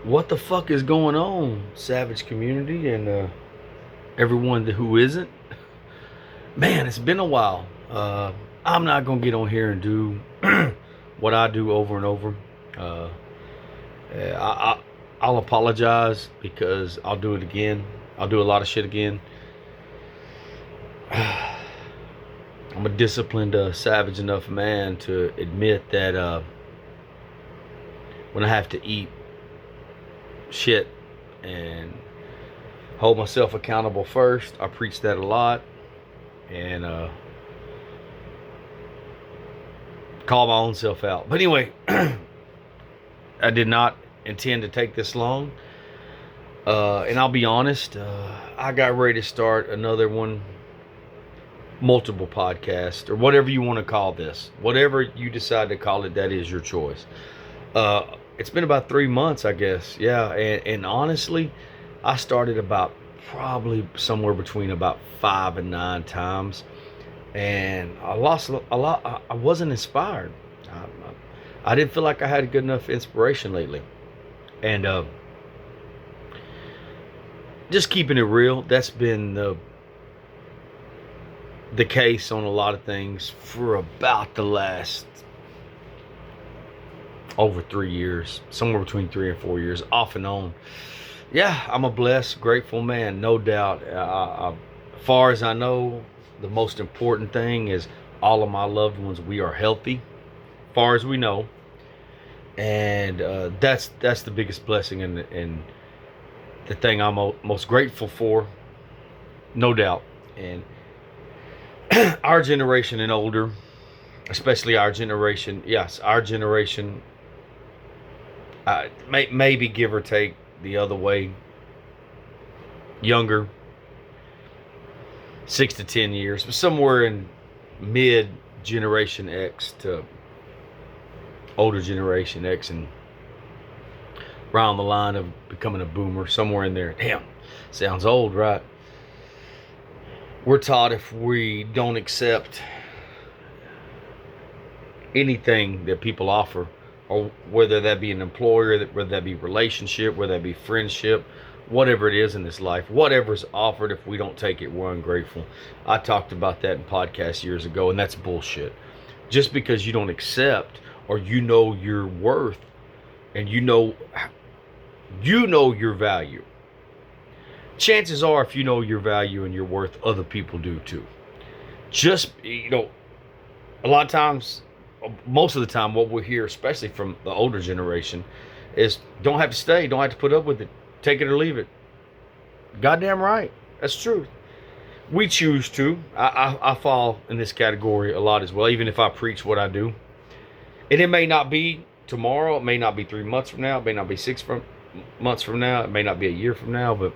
What the fuck is going on, Savage community, and everyone who isn't? Man, it's been a while. I'm not gonna get on here and do what I do over and over. Uh, I'll apologize because I'll do it again. I'll do a lot of shit again. I'm a disciplined, savage enough man to admit that when I have to eat shit and hold myself accountable first. I preach that a lot, and call my own self out. But anyway, I did not intend to take this long, and I'll be honest, I got ready to start another one, multiple podcasts, or whatever you want to call this. Whatever you decide to call it, that is your choice. It's been about 3 months, I guess. Yeah, and honestly, I started about probably somewhere between about 5 and 9 times, and I lost a lot. I wasn't inspired. I didn't feel like I had good enough inspiration lately, and just keeping it real, that's been the case on a lot of things for about the last over 3 years, somewhere between 3 and 4 years, off and on. Yeah, I'm a blessed, grateful man, no doubt. As far as I know, the most important thing is all of my loved ones, we are healthy, as far as we know, and that's the biggest blessing and the thing I'm most grateful for, no doubt. And our generation and older, especially our generation, yes, our generation, maybe give or take the other way, younger, 6 to 10 years, but somewhere in mid generation X to older generation X, and around the line of becoming a boomer, somewhere in there. Damn, sounds old, right? We're taught if we don't accept anything that people offer, or whether that be an employer, whether that be relationship, whether that be friendship, whatever it is in this life, whatever's offered, if we don't take it, we're ungrateful. I talked about that in podcasts years ago, and that's bullshit. Just because you don't accept, or you know your worth, and you know your value, chances are, if you know your value and your worth, other people do too. Just, a lot of times, most of the time, what we hear, especially from the older generation, is don't have to stay, don't have to put up with it, take it or leave it. Goddamn right, that's true. We choose to. I fall in this category a lot as well, even if I preach what I do. And it may not be tomorrow, it may not be 3 months from now, it may not be 6 months from now, it may not be a year from now, but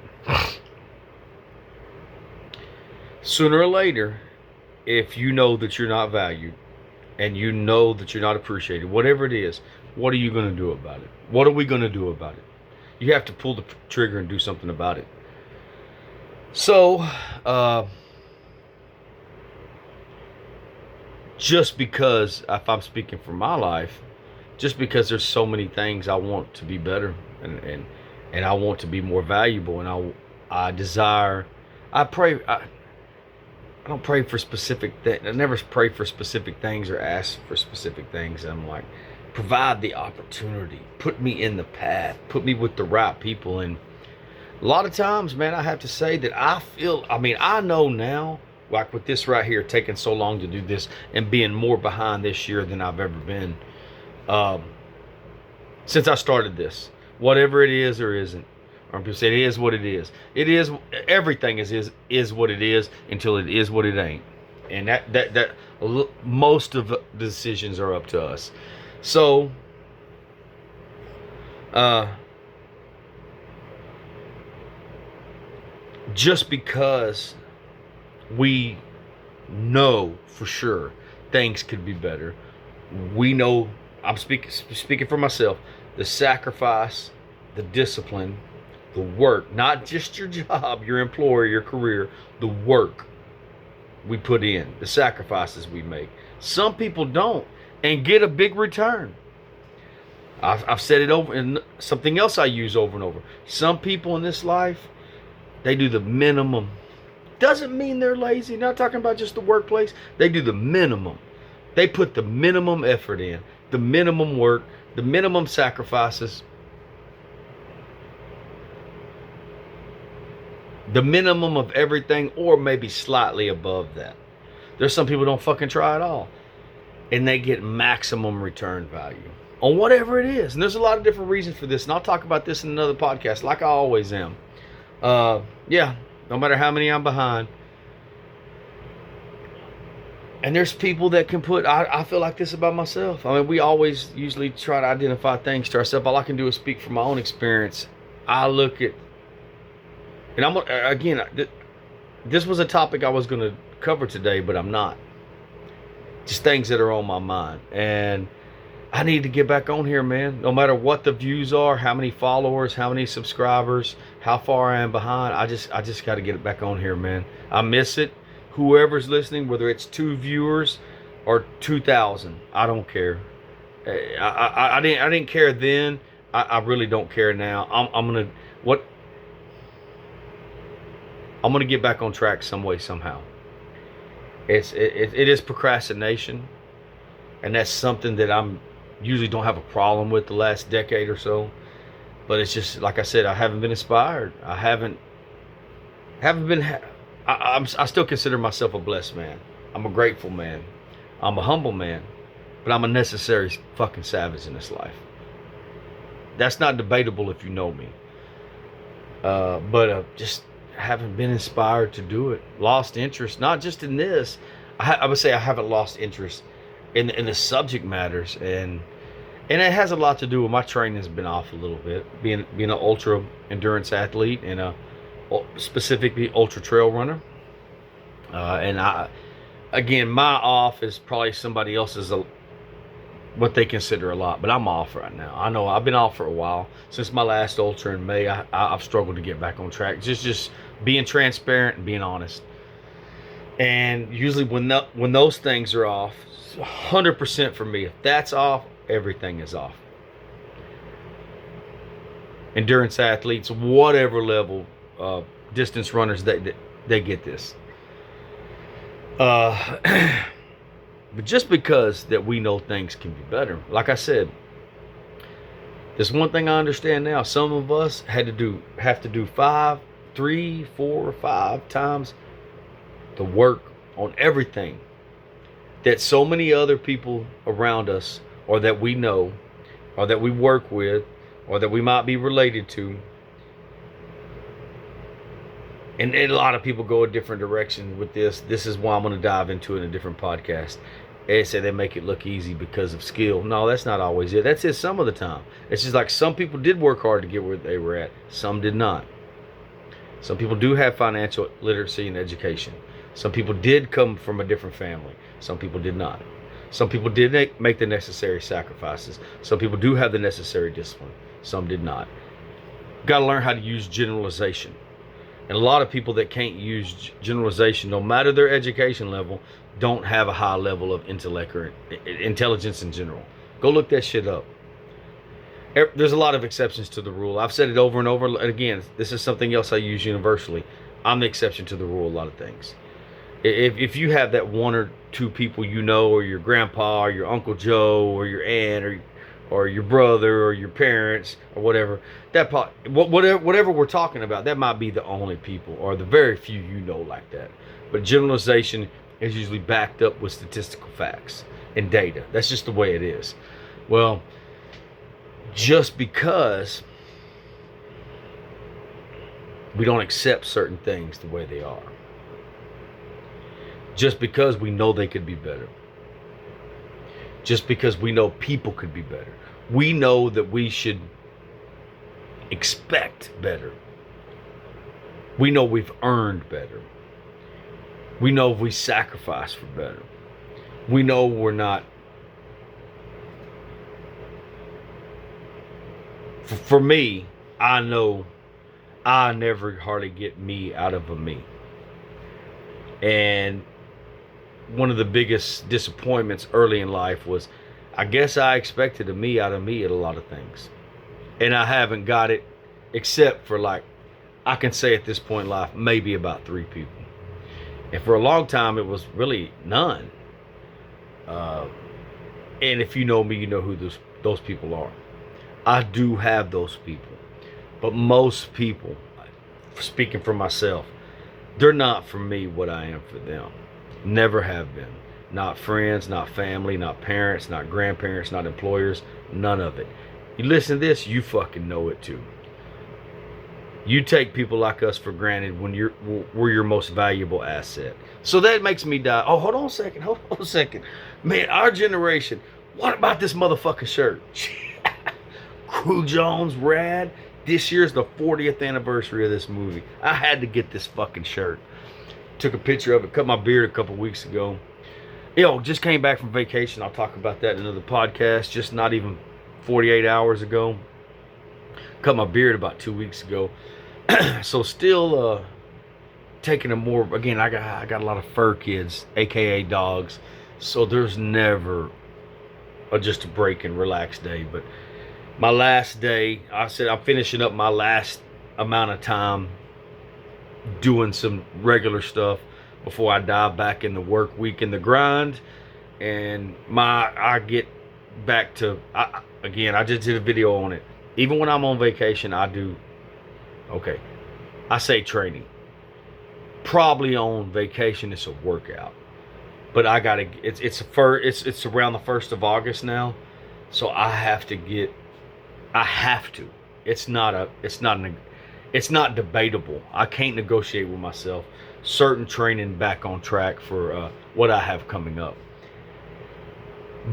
sooner or later, if you know that you're not valued, and you know that you're not appreciated, whatever it is, what are you going to do about it? What are we going to do about it? You have to pull the trigger and do something about it. So, just because, if I'm speaking for my life, just because there's so many things I want to be better, and I want to be more valuable, and I desire, I pray, I don't pray for specific things. I never pray for specific things or ask for specific things. I'm like, provide the opportunity, put me in the path, put me with the right people. And a lot of times, man, I have to say that I know now, like with this right here, taking so long to do this and being more behind this year than I've ever been, since I started this, whatever it is or isn't. Or people say it is what it is. It is, everything is what it is until it is what it ain't. And that most of the decisions are up to us. So just because we know for sure things could be better, we know, I'm speaking for myself, the sacrifice, the discipline, the work, not just your job, your employer, your career, the work we put in, the sacrifices we make. Some people don't and get a big return. I've said it over, and something else I use over and over. Some people in this life, they do the minimum. Doesn't mean they're lazy. Not talking about just the workplace. They do the minimum. They put the minimum effort in, the minimum work, the minimum sacrifices, the minimum of everything, or maybe slightly above that. There's some people who don't fucking try at all, and they get maximum return value on whatever it is. And there's a lot of different reasons for this, and I'll talk about this in another podcast, like I always am. Yeah, no matter how many I'm behind. And there's people that can put, I feel like this about myself. I mean, we always usually try to identify things to ourselves. All I can do is speak from my own experience. I look at, and I'm, again, this was a topic I was going to cover today, but I'm not. Just things that are on my mind. And I need to get back on here, man. No matter what the views are, how many followers, how many subscribers, how far I am behind, I just got to get it back on here, man. I miss it. Whoever's listening, whether it's 2 viewers or 2,000, I don't care. I didn't care then. I really don't care now. I'm gonna get back on track some way, somehow. It is procrastination, and that's something that I'm usually don't have a problem with the last decade or so. But it's just, like I said, I haven't been inspired. I haven't been. I still consider myself a blessed man. I'm a grateful man. I'm a humble man. But I'm a necessary fucking savage in this life. That's not debatable if you know me. But just haven't been inspired to do it. Lost interest, not just in this. I would say I haven't lost interest in the subject matters. And it has a lot to do with my training has been off a little bit. Being an ultra endurance athlete and specifically ultra trail runner, and again, my off is probably somebody else's what they consider a lot, but I'm off right now. I know I've been off for a while since my last ultra in May. I've struggled to get back on track. Just being transparent and being honest. And usually when those things are off, 100% for me. If that's off, everything is off. Endurance athletes, whatever level. Distance runners, they get this. But just because that we know things can be better, like I said, there's one thing I understand now. Some of us have to do 3, 4, 5 times the work on everything that so many other people around us, or that we know, or that we work with, or that we might be related to. And a lot of people go a different direction with this. This is why I'm going to dive into it in a different podcast. They say they make it look easy because of skill. No, that's not always it. That's it some of the time. It's just like some people did work hard to get where they were at. Some did not. Some people do have financial literacy and education. Some people did come from a different family. Some people did not. Some people did make the necessary sacrifices. Some people do have the necessary discipline. Some did not. Got to learn how to use generalization. And a lot of people that can't use generalization, no matter their education level, don't have a high level of intellect or intelligence in general. Go look that shit up. There's a lot of exceptions to the rule. I've said it over and over. And again, this is something else I use universally. I'm the exception to the rule a lot of things. If you have that 1 or 2 people you know, or your grandpa, or your Uncle Joe, or your aunt, or your brother, or your parents, or whatever, whatever we're talking about, that might be the only people, or the very few you know like that. But generalization is usually backed up with statistical facts and data. That's just the way it is. Well, just because we don't accept certain things the way they are, just because we know they could be better, just because we know people could be better, we know that we should expect better. We know we've earned better. We know we sacrifice for better. We know we're not. For me, I know I never hardly get me out of a me. And one of the biggest disappointments early in life was I guess I expected a me out of me at a lot of things. And I haven't got it, except for, like, I can say at this point in life, maybe about 3 people. And for a long time, it was really none. And if you know me, you know who those people are. I do have those people. But most people, speaking for myself, they're not for me what I am for them. Never have been. Not friends, not family, not parents, not grandparents, not employers, none of it. You listen to this, you fucking know it too. You take people like us for granted when we're your most valuable asset. So that makes me die. Oh, hold on a second. Man, our generation, what about this motherfucking shirt? Crew Jones, Rad. This year's the 40th anniversary of this movie. I had to get this fucking shirt. Took a picture of it, cut my beard a couple weeks ago. Yo, just came back from vacation. I'll talk about that in another podcast. Just not even 48 hours ago. Cut my beard about 2 weeks ago. So still taking a more, again, I got a lot of fur kids, aka dogs. So there's never just a break and relax day. But my last day, I said I'm finishing up my last amount of time doing some regular stuff before I dive back in the work week in the grind. And I get back to, again, I just did a video on it. Even when I'm on vacation, I do, okay, I say training. Probably on vacation, it's a workout. But I gotta, it's around the 1st of August now. So I have to. It's not debatable. I can't negotiate with myself. Certain training back on track for what I have coming up.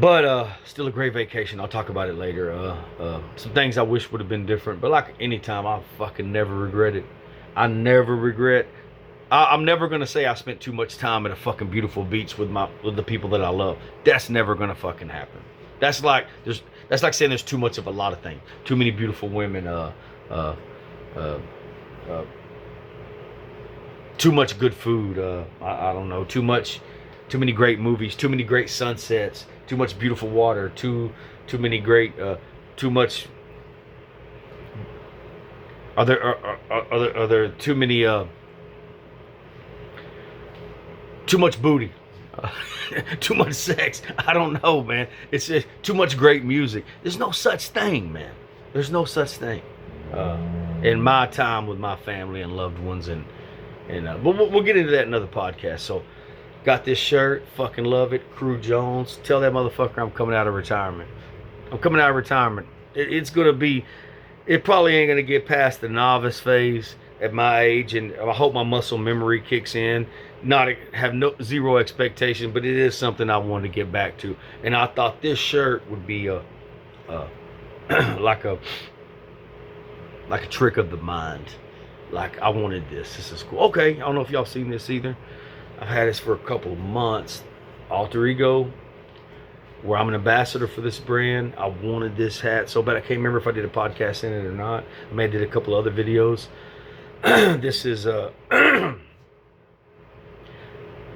But still a great vacation. I'll talk about it later. Some things I wish would have been different. But like any time, I fucking never regret it. I never regret. I'm never gonna say I spent too much time at a fucking beautiful beach with the people that I love. That's never gonna fucking happen. That's like saying there's too much of a lot of things. Too many beautiful women. Too much good food. I don't know. Too many great movies. Too many great sunsets. Too much beautiful water. Too many great. Too much. Are there too many? Too much booty. Too much sex. I don't know, man. It's just too much great music. There's no such thing, man. There's no such thing. In my time with my family and loved ones, but we'll get into that in another podcast. So, got this shirt, fucking love it. Crew Jones. Tell that motherfucker I'm coming out of retirement. I'm coming out of retirement. It's gonna be. It probably ain't gonna get past the novice phase at my age, and I hope my muscle memory kicks in. Have zero expectation, but it is something I want to get back to. And I thought this shirt would be like a trick of the mind. Like, I wanted this. This is cool. Okay, I don't know if y'all seen this either. I've had this for a couple of months. Alter Ego, where I'm an ambassador for this brand. I wanted this hat so bad. I can't remember if I did a podcast in it or not. I may have did a couple other videos. This is I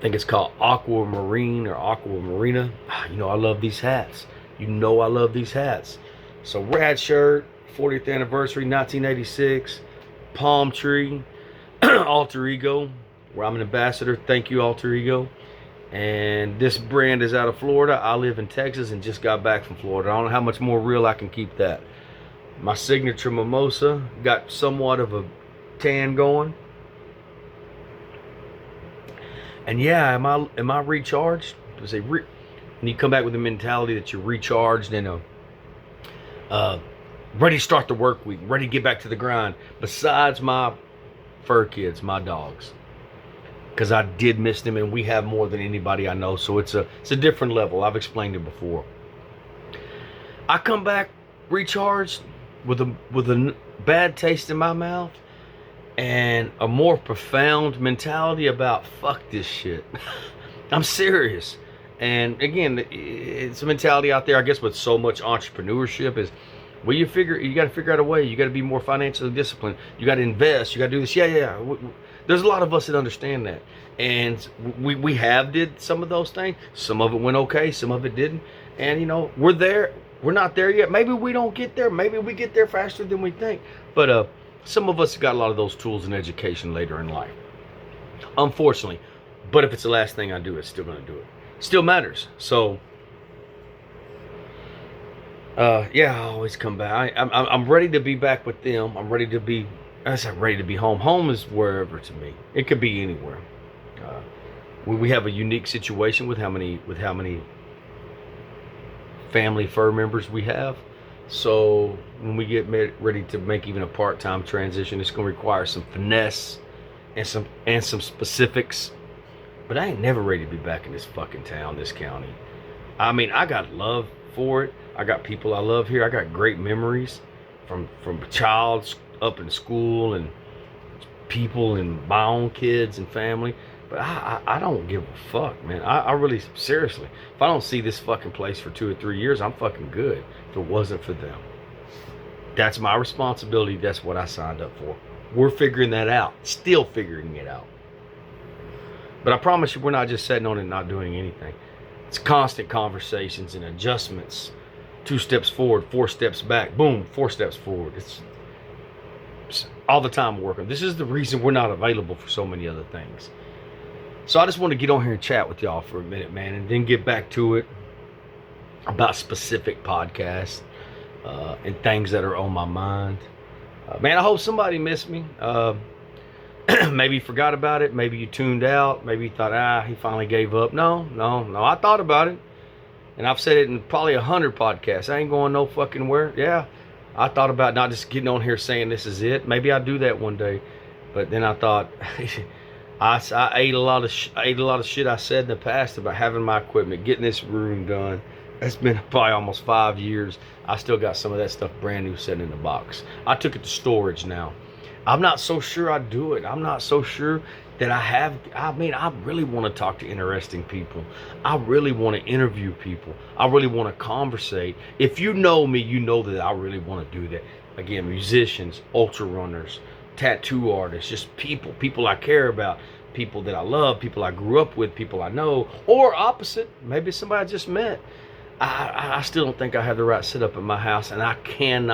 think it's called Aquamarine or Aquamarina. You know I love these hats. You know I love these hats. So Rad shirt, 40th anniversary, 1986. Palm tree, Alter Ego, where I'm an ambassador. Thank you, Alter Ego. And this brand is out of Florida. I live in Texas and just got back from Florida. I don't know how much more real I can keep that. My signature mimosa, got somewhat of a tan going. And yeah, am I recharged? When you come back with the mentality that you're recharged and ready to start the work week, ready to get back to the grind. Besides my fur kids, my dogs, because I did miss them, and we have more than anybody I know. So it's a different level. I've explained it before. I come back recharged with a bad taste in my mouth and a more profound mentality about fuck this shit. I'm serious. And again, it's a mentality out there, I guess, with so much entrepreneurship is, well, you got to figure out a way. You got to be more financially disciplined. You got to invest. You got to do this. Yeah. There's a lot of us that understand that. And we have did some of those things. Some of it went okay. Some of it didn't. And, you know, we're there. We're not there yet. Maybe we don't get there. Maybe we get there faster than we think. But some of us got a lot of those tools in education later in life, unfortunately. But if it's the last thing I do, it's still going to do it. Still matters. So, yeah, I always come back. I'm ready to be back with them. I'm ready to be, I said, ready to be home. Home is wherever to me. It could be anywhere. We have a unique situation with how many family fur members we have. So when we get ready to make even a part-time transition, it's going to require some finesse and some specifics. But I ain't never ready to be back in this fucking town, this county. I mean, I got love for it. I got people I love here. I got great memories from a child up in school and people and my own kids and family. But I don't give a fuck, man. I really, seriously, if I don't see this fucking place for 2 or 3 years, I'm fucking good if it wasn't for them. That's my responsibility. That's what I signed up for. We're figuring that out. Still figuring it out. But I promise you, we're not just sitting on it and not doing anything. It's constant conversations and adjustments. 2 steps forward, 4 steps back. Boom, 4 steps forward. It's all the time working. This is the reason we're not available for so many other things. So I just want to get on here and chat with y'all for a minute, man, and then get back to it about specific podcasts and things that are on my mind. Man, I hope somebody missed me. Maybe you forgot about it. Maybe you tuned out. Maybe you thought, he finally gave up. No. I thought about it. And I've said it in probably 100 podcasts. I ain't going no fucking where. Yeah, I thought about not just getting on here saying this is it. Maybe I'll do that one day. But then I thought... I ate a lot of shit I said in the past about having my equipment, getting this room done. It's been probably almost 5 years. I still got some of that stuff brand new sitting in the box. I took it to storage now. I'm not so sure I do it. I'm not so sure that I really want to talk to interesting people. I really want to interview people. I really want to conversate. If you know me, you know that I really want to do that. Again, musicians, ultra runners, tattoo artists, just people I care about, people that I love, people I grew up with, people I know, or opposite, maybe somebody I just met. I still don't think I have the right setup at my house, and I can't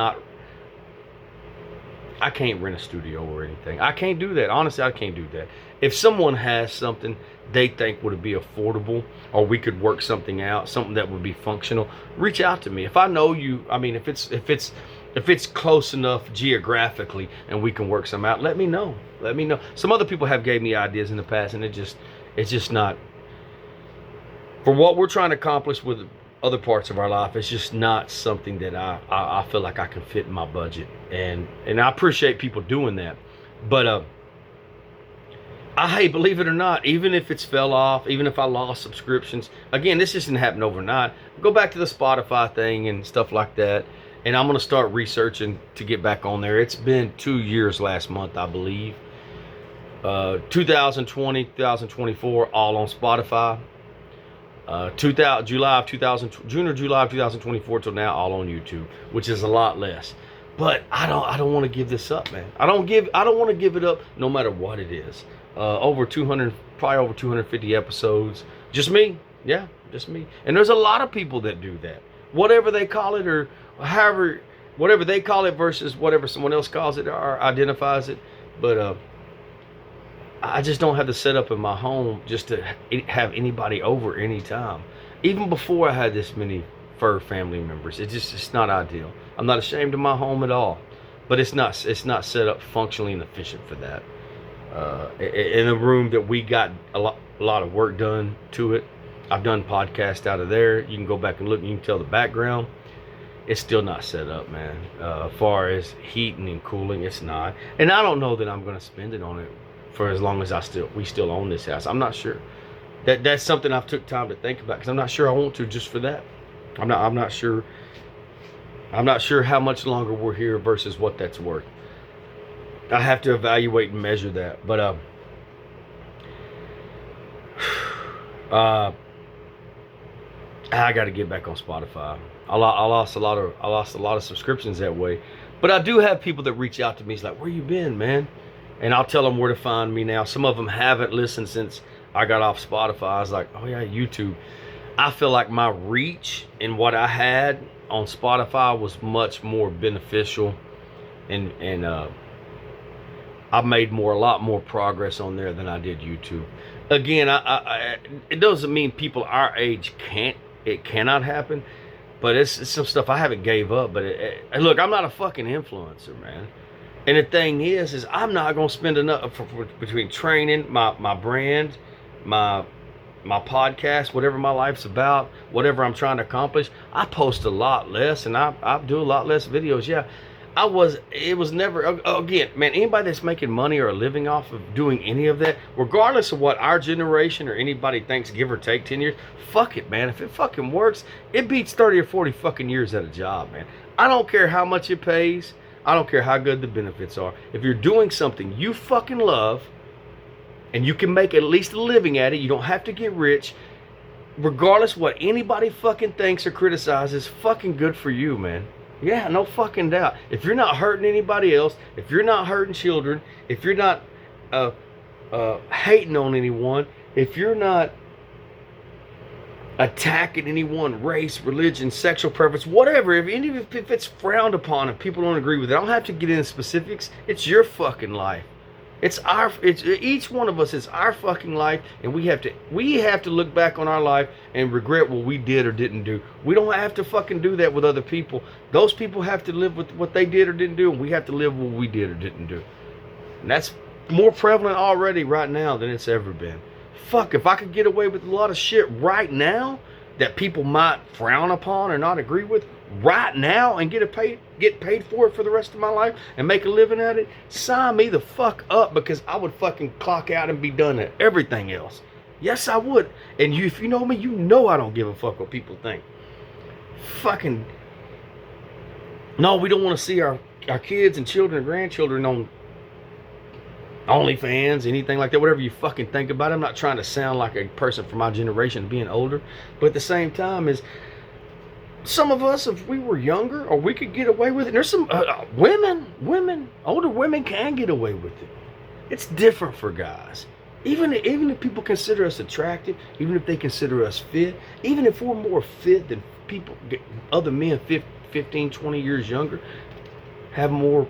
rent a studio or anything. I can't do that. Honestly, I can't do that. If someone has something they think would be affordable, or we could work something out, something that would be functional, reach out to me. If I know you, I mean, if it's close enough geographically and we can work some out, let me know. Let me know. Some other people have gave me ideas in the past, and it's just not, for what we're trying to accomplish with other parts of our life, it's just not something that I feel like I can fit in my budget. And I appreciate people doing that. But hey, believe it or not, even if it's fell off, even if I lost subscriptions, again, this just didn't happen overnight. Go back to the Spotify thing and stuff like that. And I'm going to start researching to get back on there. It's been 2 years last month, I believe. 2020, 2024, all on Spotify. June or July of 2024 till now, all on YouTube, which is a lot less. But I don't want to give this up, man. I don't want to give it up no matter what it is. Over 250 episodes. Just me. Yeah, just me. And there's a lot of people that do that. Whatever they call it, or however, whatever they call it versus whatever someone else calls it or identifies it. But I just don't have the setup in my home just to have anybody over anytime. Even before I had this many fur family members, it's not ideal. I'm not ashamed of my home at all, but it's not set up functionally and efficient for that. In a room that we got a lot of work done to it. I've done podcasts out of there. You can go back and look and you can tell the background. It's still not set up, man. As far as heating and cooling, it's not. And I don't know that I'm going to spend it on it for as long as we still own this house. I'm not sure. That's something I've took time to think about, because I'm not sure I want to just for that. I'm not sure. I'm not sure how much longer we're here versus what that's worth. I have to evaluate and measure that. But I got to get back on Spotify. I lost a lot of subscriptions that way. But I do have people that reach out to me. It's like, where you been, man? And I'll tell them where to find me now. Some of them haven't listened since I got off Spotify. I was like, oh yeah, YouTube. I feel like my reach and what I had on Spotify was much more beneficial, and I made a lot more progress on there than I did YouTube. Again, it doesn't mean people our age cannot happen, but it's some stuff I haven't gave up. But look, I'm not a fucking influencer, man. And the thing is I'm not gonna spend enough between training my brand, my podcast, whatever my life's about, whatever I'm trying to accomplish. I post a lot less, and I do a lot less videos. Yeah, it was never, again, man, anybody that's making money or a living off of doing any of that, regardless of what our generation or anybody thinks, give or take 10 years, fuck it, man. If it fucking works, it beats 30 or 40 fucking years at a job, man. I don't care how much it pays. I don't care how good the benefits are. If you're doing something you fucking love, and you can make at least a living at it, you don't have to get rich, regardless what anybody fucking thinks or criticizes, fucking good for you, man. Yeah, no fucking doubt. If you're not hurting anybody else, if you're not hurting children, if you're not hating on anyone, if you're not attacking anyone, race, religion, sexual preference, whatever, if it's frowned upon and people don't agree with it, I don't have to get into specifics. It's your fucking life. It's each one of us. It's our fucking life, and we have to look back on our life and regret what we did or didn't do. We don't have to fucking do that with other people. Those people have to live with what they did or didn't do, and we have to live what we did or didn't do. And that's more prevalent already right now than it's ever been. Fuck, if I could get away with a lot of shit right now that people might frown upon or not agree with right now and get paid for it for the rest of my life and make a living at it, sign me the fuck up, because I would fucking clock out and be done at everything else. Yes, I would. And if you know me, you know I don't give a fuck what people think. Fucking no, we don't want to see our kids and children and grandchildren on OnlyFans, anything like that, whatever you fucking think about it. I'm not trying to sound like a person from my generation being older, but at the same time, is some of us, if we were younger, or we could get away with it. And there's some older women can get away with it. It's different for guys. Even if people consider us attractive, even if they consider us fit, even if we're more fit than other men 15, 20 years younger, have more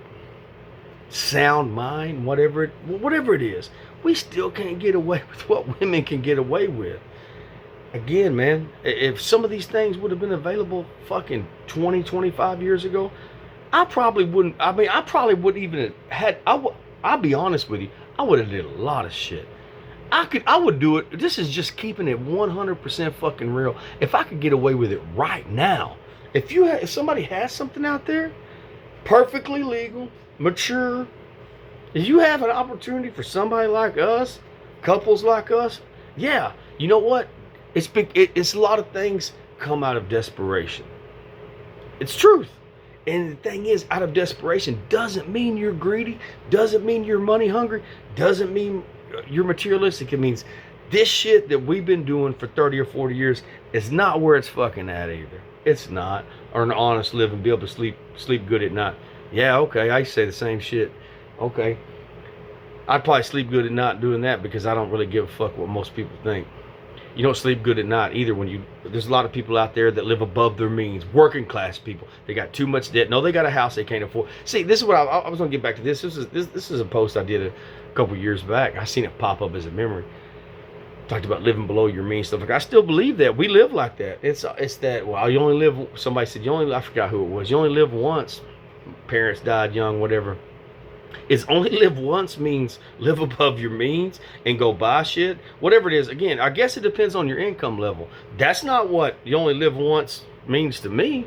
sound mind, whatever it is, we still can't get away with what women can get away with. Again, man, if some of these things would have been available fucking 20, 25 years ago, I probably wouldn't. I mean, I probably wouldn't even have had. I'll be honest with you, I would have did a lot of shit. I would do it. This is just keeping it 100% fucking real. If I could get away with it right now, if somebody has something out there, perfectly legal, mature, if you have an opportunity for somebody like us, couples like us, yeah, you know what? It's a lot of things come out of desperation. It's truth. And the thing is, out of desperation doesn't mean you're greedy, doesn't mean you're money hungry, doesn't mean you're materialistic. It means this shit that we've been doing for 30 or 40 years is not where it's fucking at either. It's not. Or an honest living, be able to sleep good at night. Yeah, okay, I say the same shit. Okay. I'd probably sleep good at night doing that, because I don't really give a fuck what most people think. You don't sleep good at night either there's a lot of people out there that live above their means, working class people. They got too much debt. No, they got a house they can't afford. See, this is what I was going to get back to this. This is a post I did a couple years back. I seen it pop up as a memory. Talked about living below your means, stuff like that. I still believe that. We live like that. It's that, well, you only live, somebody said, I forgot who it was. You only live once. Parents died young, whatever. Is only live once means live above your means and go buy shit, whatever it is. Again, I guess it depends on your income level. That's not what you only live once means to me.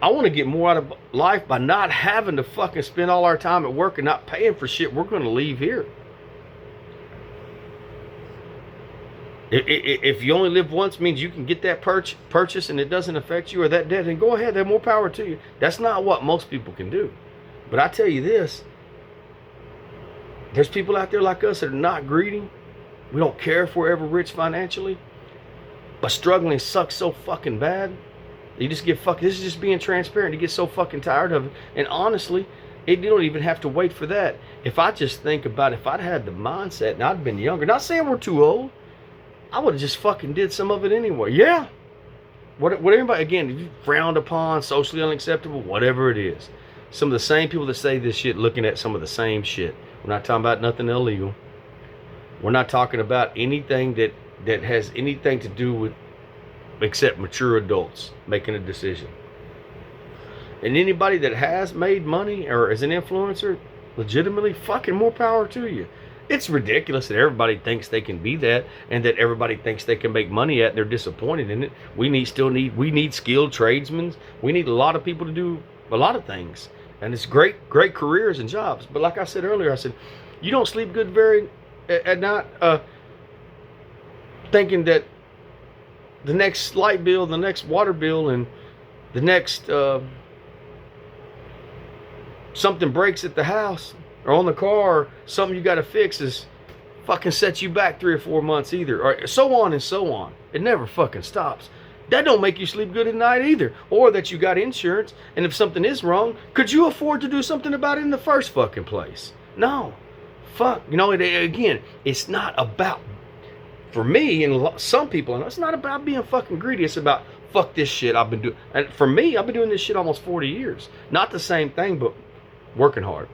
I want to get more out of life by not having to fucking spend all our time at work and not paying for shit we're going to leave here. If you only live once means you can get that purchase and it doesn't affect you, or that debt, then go ahead, have more power to you. That's not what most people can do. But I tell you this, there's people out there like us that are not greedy. We don't care if we're ever rich financially, but struggling sucks so fucking bad. You just get fucking, this is just being transparent. You get so fucking tired of it. And honestly, you don't even have to wait for that. If I just think about if I'd had the mindset and I'd been younger, not saying we're too old, I would have just fucking did some of it anyway. Yeah. What everybody, again, if you frowned upon, socially unacceptable, whatever it is. Some of the same people that say this shit looking at some of the same shit. We're not talking about nothing illegal. We're not talking about anything that has anything to do with except mature adults making a decision. And anybody that has made money or is an influencer, legitimately, fucking more power to you. It's ridiculous that everybody thinks they can be that and that everybody thinks they can make money at and they're disappointed in it. We need skilled tradesmen. We need a lot of people to do a lot of things. And it's great careers and jobs. But like I said earlier, I said, you don't sleep good at night thinking that the next light bill, the next water bill, and the next something breaks at the house or on the car, or something you got to fix is fucking sets you back 3 or 4 months either, or so on and so on. It never fucking stops. That don't make you sleep good at night either. Or that you got insurance, and if something is wrong, could you afford to do something about it in the first fucking place? No. Fuck. You know, again, it's not about, for me and some people, it's not about being fucking greedy. It's about, fuck this shit I've been doing. And for me, I've been doing this shit almost 40 years. Not the same thing, but working hard,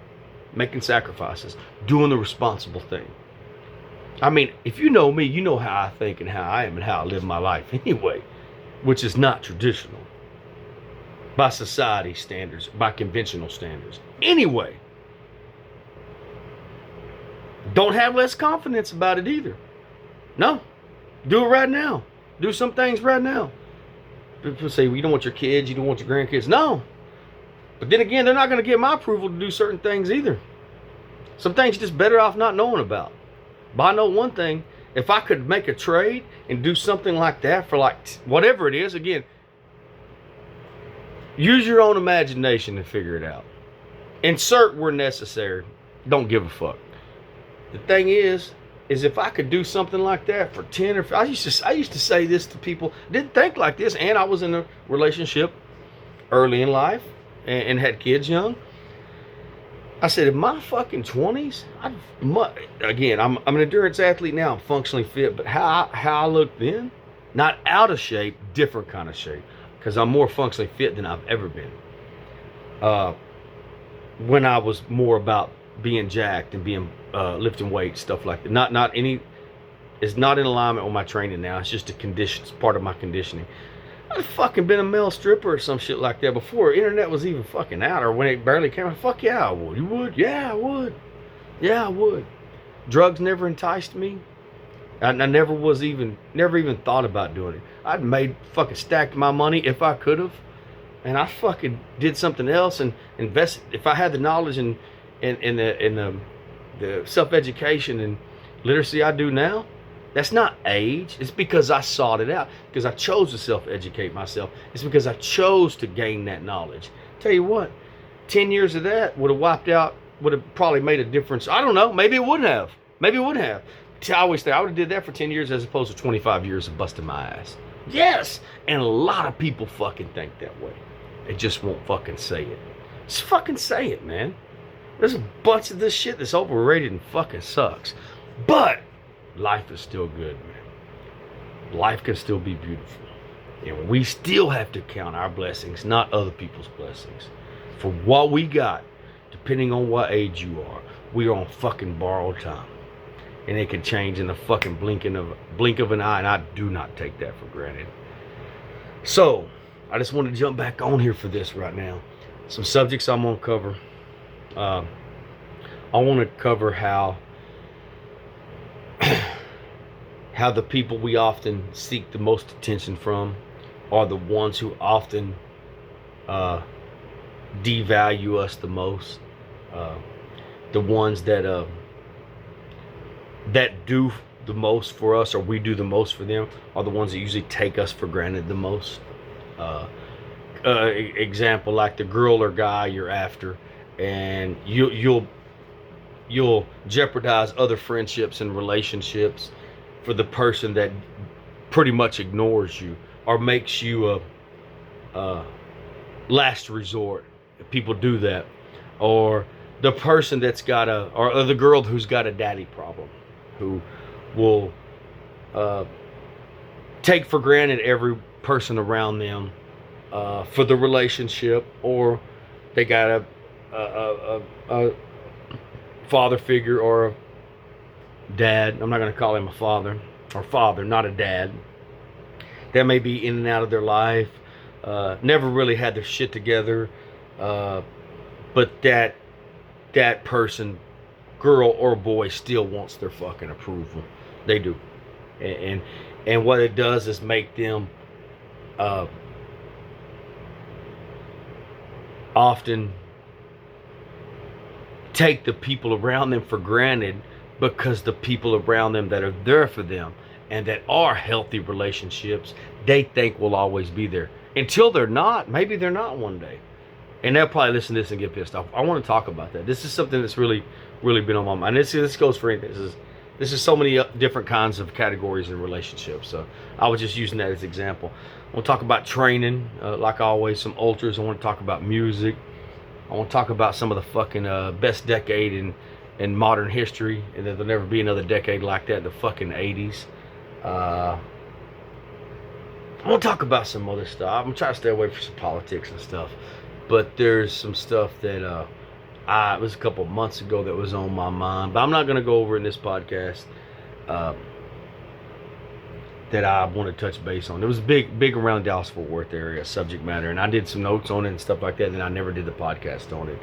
making sacrifices, doing the responsible thing. I mean, if you know me, you know how I think and how I am and how I live my life anyway, which is not traditional by society standards, by conventional standards. Anyway, don't have less confidence about it either. No, do it right now. Do some things right now. People say, well, you don't want your kids, you don't want your grandkids. No. But then again, they're not going to get my approval to do certain things either. Some things you're just better off not knowing about. But I know one thing, if I could make a trade and do something like that for like whatever it is, again, use your own imagination to figure it out. Insert where necessary. Don't give a fuck. The thing is if I could do something like that for 10 or I used to say this to people, didn't think like this, and I was in a relationship early in life and had kids young. I said, in my fucking 20s, again, I'm an endurance athlete now, I'm functionally fit, but how I look then, not out of shape, different kind of shape, because I'm more functionally fit than I've ever been. When I was more about being jacked and being lifting weights, stuff like that. It's not in alignment with my training now. It's just it's part of my conditioning. I'd fucking been a male stripper or some shit like that before internet was even fucking out, or when it barely came out. Fuck yeah, I would. You would? Yeah, I would. Yeah, I would. Drugs never enticed me. I never even thought about doing it. I'd stacked my money if I could have, and I fucking did something else and invested. If I had the knowledge and the self-education and literacy I do now, that's not age. It's because I sought it out. Because I chose to self-educate myself. It's because I chose to gain that knowledge. Tell you what, 10 years of that would have probably made a difference. I don't know. Maybe it wouldn't have. I always think I would have did that for 10 years as opposed to 25 years of busting my ass. Yes. And a lot of people fucking think that way. They just won't fucking say it. Just fucking say it, man. There's a bunch of this shit that's overrated and fucking sucks. But life is still good, man. Life can still be beautiful. And we still have to count our blessings, not other people's blessings. For what we got, depending on what age you are, we are on fucking borrowed time. And it can change in the fucking blink of an eye, and I do not take that for granted. So, I just want to jump back on here for this right now. Some subjects I'm going to cover. I want to cover how the people we often seek the most attention from are the ones who often devalue us the most. The ones that do the most for us, or we do the most for them, are the ones that usually take us for granted the most. Example, like the girl or guy you're after, and you'll jeopardize other friendships and relationships for the person that pretty much ignores you or makes you a last resort. People do that. Or the person that's got or the girl who's got a daddy problem, who will take for granted every person around them for the relationship, or they got a father figure or a dad. I'm not going to call him a father, or father, not a dad. That may be in and out of their life, never really had their shit together, but that person, girl or boy, still wants their fucking approval. They do. And what it does is make them often take the people around them for granted, because the people around them that are there for them and that are healthy relationships, they think will always be there. Until they're not. Maybe they're not one day. And they'll probably listen to this and get pissed off. I want to talk about that. This is something that's really been on my mind. This goes for anything. This is so many different kinds of categories in relationships. So I was just using that as an example. I want to talk about training, like always, some ultras. I want to talk about music. I want to talk about some of the fucking best decade in modern history, and there'll never be another decade like that, the fucking 80s. I want to talk about some other stuff. I'm trying to stay away from some politics and stuff, but there's some stuff that it was a couple of months ago that was on my mind, but I'm not going to go over in this podcast that I want to touch base on. It was big around Dallas-Fort Worth area subject matter, and I did some notes on it and stuff like that, and I never did the podcast on it.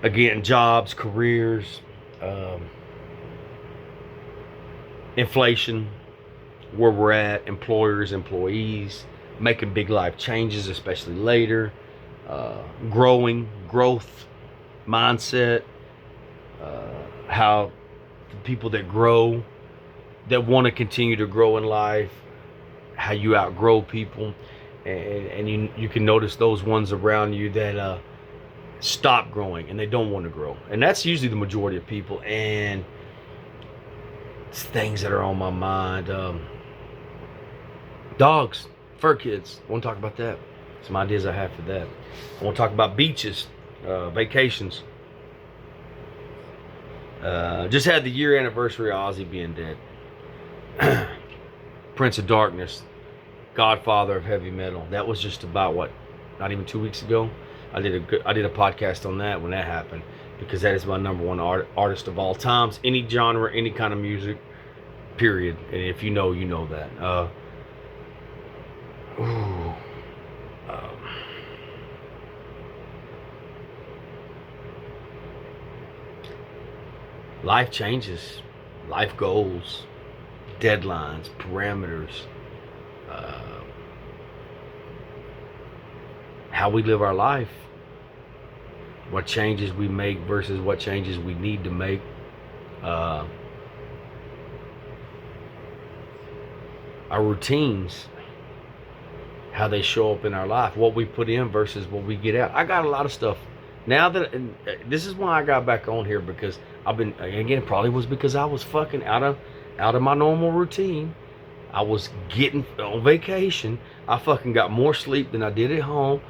Again, jobs, careers, inflation, where we're at, employers, employees, making big life changes, especially later, growth mindset, how the people that grow, that want to continue to grow in life, how you outgrow people, and you can notice those ones around you that stop growing and they don't want to grow, and that's usually the majority of people. And it's things that are on my mind. Dogs, fur kids. I want to talk about that. Some ideas I have for that. I want to talk about beaches, vacations. Just had the year anniversary of Ozzy being dead. Prince of Darkness, Godfather of heavy metal. That was just about what, not even 2 weeks ago. I did a podcast on that when that happened, because that is my number one artist of all times, any genre, any kind of music, period. And if you know, you know that. Life changes, life goals, deadlines, parameters, how we live our life, what changes we make versus what changes we need to make, our routines, how they show up in our life, what we put in versus what we get out. I got a lot of stuff now that, and this is why I got back on here, because I've been, again, probably was because I was fucking out of my normal routine. I was getting on vacation. I fucking got more sleep than I did at home.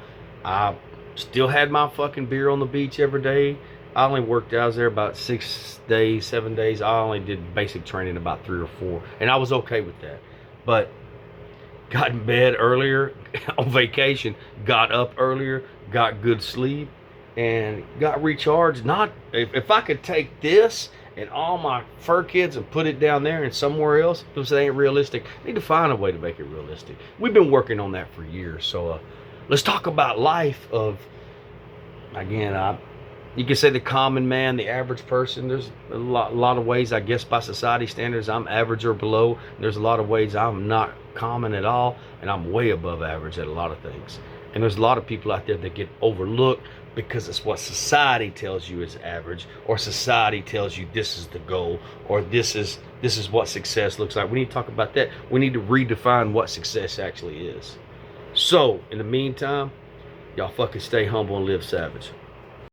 I still had my fucking beer on the beach every day. I only worked, I was there about 6 days, 7 days. I only did basic training about 3 or 4, and I was okay with that. But got in bed earlier on vacation, got up earlier, got good sleep, and got recharged. Not if I could take this and all my fur kids and put it down there and somewhere else, because it ain't realistic. I need to find a way to make it realistic. We've been working on that for years. So let's talk about life of, again, you can say the common man, the average person. There's a lot of ways, I guess, by society standards, I'm average or below. There's a lot of ways I'm not common at all, and I'm way above average at a lot of things. And there's a lot of people out there that get overlooked because it's what society tells you is average, or society tells you this is the goal, or this is what success looks like. We need to talk about that. We need to redefine what success actually is. So in the meantime, y'all fucking stay humble and live savage.